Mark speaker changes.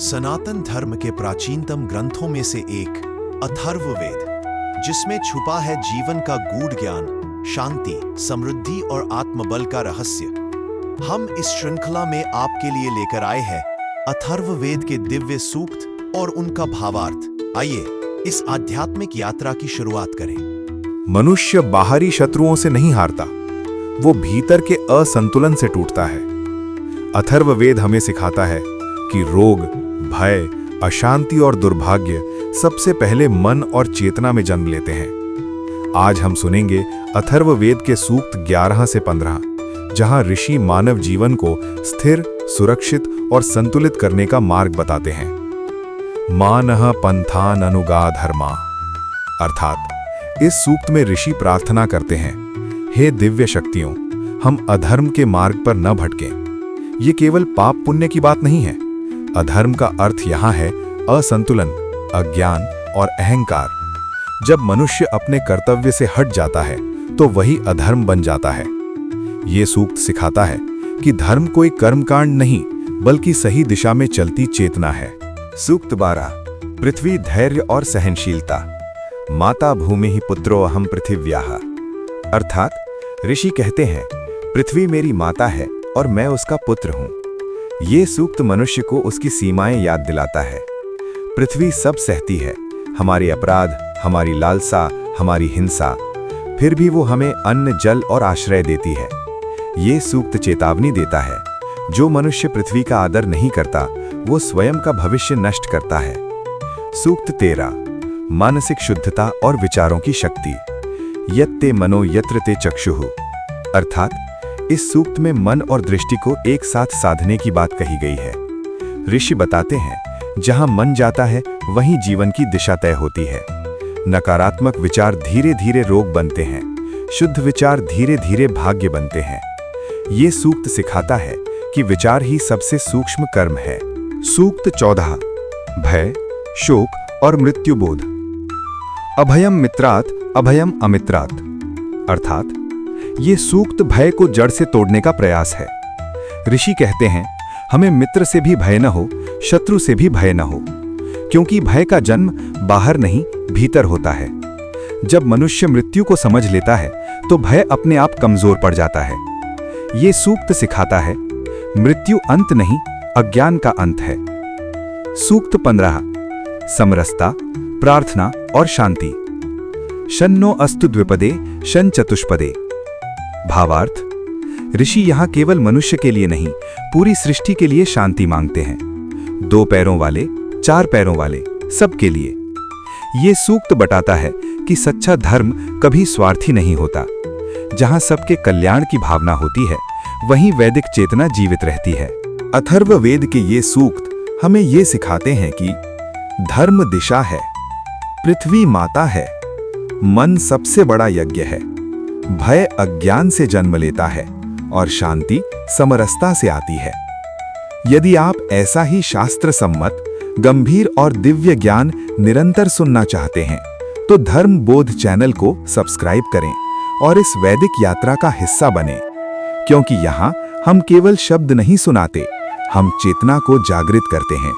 Speaker 1: सनातन धर्म के प्राचीनतम ग्रंथों में से एक अथर्ववेद, जिसमें छुपा है जीवन का गूढ़ ज्ञान, शांति, समृद्धि और आत्मबल का रहस्य। हम इस श्रृंखला में आपके लिए लेकर आए हैं अथर्ववेद के दिव्य सूक्त और उनका भावार्थ। आइए इस आध्यात्मिक यात्रा की शुरुआत करें।
Speaker 2: मनुष्य बाहरी शत्रुओं से नहीं हारता, वो भीतर के असंतुलन से टूटता है। अथर्ववेद हमें सिखाता है कि रोग, भय, अशांति और दुर्भाग्य सबसे पहले मन और चेतना में जन्म लेते हैं। आज हम सुनेंगे अथर्ववेद के सूक्त 11 से 15, जहां ऋषि मानव जीवन को स्थिर, सुरक्षित और संतुलित करने का मार्ग बताते हैं। मानः पंथान अनुगा धर्मा, अर्थात इस सूक्त में ऋषि प्रार्थना करते हैं, हे दिव्य शक्तियों, हम अधर्म के मार्ग पर न भटकें। ये केवल पाप पुण्य की बात नहीं है। अधर्म का अर्थ यहाँ है असंतुलन, अज्ञान और अहंकार। जब मनुष्य अपने कर्तव्य से हट जाता है तो वही अधर्म बन जाता है। ये सूक्त सिखाता है कि धर्म कोई कर्मकांड नहीं, बल्कि सही दिशा में चलती चेतना है।
Speaker 3: सूक्त 12, पृथ्वी धैर्य और सहनशीलता। माता भूमि ही पुत्रो अहम पृथिव्याः, अर्थात ऋषि कहते हैं, पृथ्वी मेरी माता है और मैं उसका पुत्र हूं। ये सूक्त मनुष्य को उसकी सीमाएं याद दिलाता है। पृथ्वी सब सहती है, हमारे अपराध, हमारी लालसा, हमारी हिंसा, फिर भी वो हमें अन्न, जल और आश्रय देती है। ये सूक्त चेतावनी देता है, जो मनुष्य पृथ्वी का आदर नहीं करता वो स्वयं का भविष्य नष्ट करता है। सूक्त 13, मानसिक शुद्धता और विचारों की शक्ति। यत्ते मनो यत्र ते चक्षुः, अर्थात इस सूक्त में मन और दृष्टि को एक साथ साधने की बात कही गई है। ऋषि बताते हैं, जहां मन जाता है वहीं जीवन की दिशा तय होती है। नकारात्मक विचार धीरे धीरे रोग बनते हैं, शुद्ध विचार धीरे धीरे भाग्य बनते हैं। ये सूक्त सिखाता है कि विचार ही सबसे सूक्ष्म कर्म है। सूक्त 14, भय, शोक और मृत्युबोध। अभयम मित्रात् अभयम अमित्रात्, अर्थात ये सूक्त भय को जड़ से तोड़ने का प्रयास है। ऋषि कहते हैं, हमें मित्र से भी भय न हो, शत्रु से भी भय न हो, क्योंकि भय का जन्म बाहर नहीं भीतर होता है। जब मनुष्य मृत्यु को समझ लेता है तो भय अपने आप कमजोर पड़ जाता है। ये सूक्त सिखाता है, मृत्यु अंत नहीं, अज्ञान का अंत है। सूक्त 15, समरसता, प्रार्थना और शांति। शन्नो अस्तु द्विपदे शन चतुष्पदे। भावार्थ, ऋषि यहां केवल मनुष्य के लिए नहीं, पूरी सृष्टि के लिए शांति मांगते हैं। 2 पैरों वाले, 4 पैरों वाले, सबके लिए। ये सूक्त बताता है कि सच्चा धर्म कभी स्वार्थी नहीं होता। जहां सबके कल्याण की भावना होती है, वहीं वैदिक चेतना जीवित रहती है। अथर्ववेद के ये सूक्त हमें ये सिखाते हैं कि धर्म दिशा है, पृथ्वी माता है, मन सबसे बड़ा यज्ञ है, भय अज्ञान से जन्म लेता है और शांति समरसता से आती है। यदि आप ऐसा ही शास्त्र सम्मत, गंभीर और दिव्य ज्ञान निरंतर सुनना चाहते हैं तो धर्म बोध चैनल को सब्सक्राइब करें और इस वैदिक यात्रा का हिस्सा बनें, क्योंकि यहाँ हम केवल शब्द नहीं सुनाते, हम चेतना को जागृत करते हैं।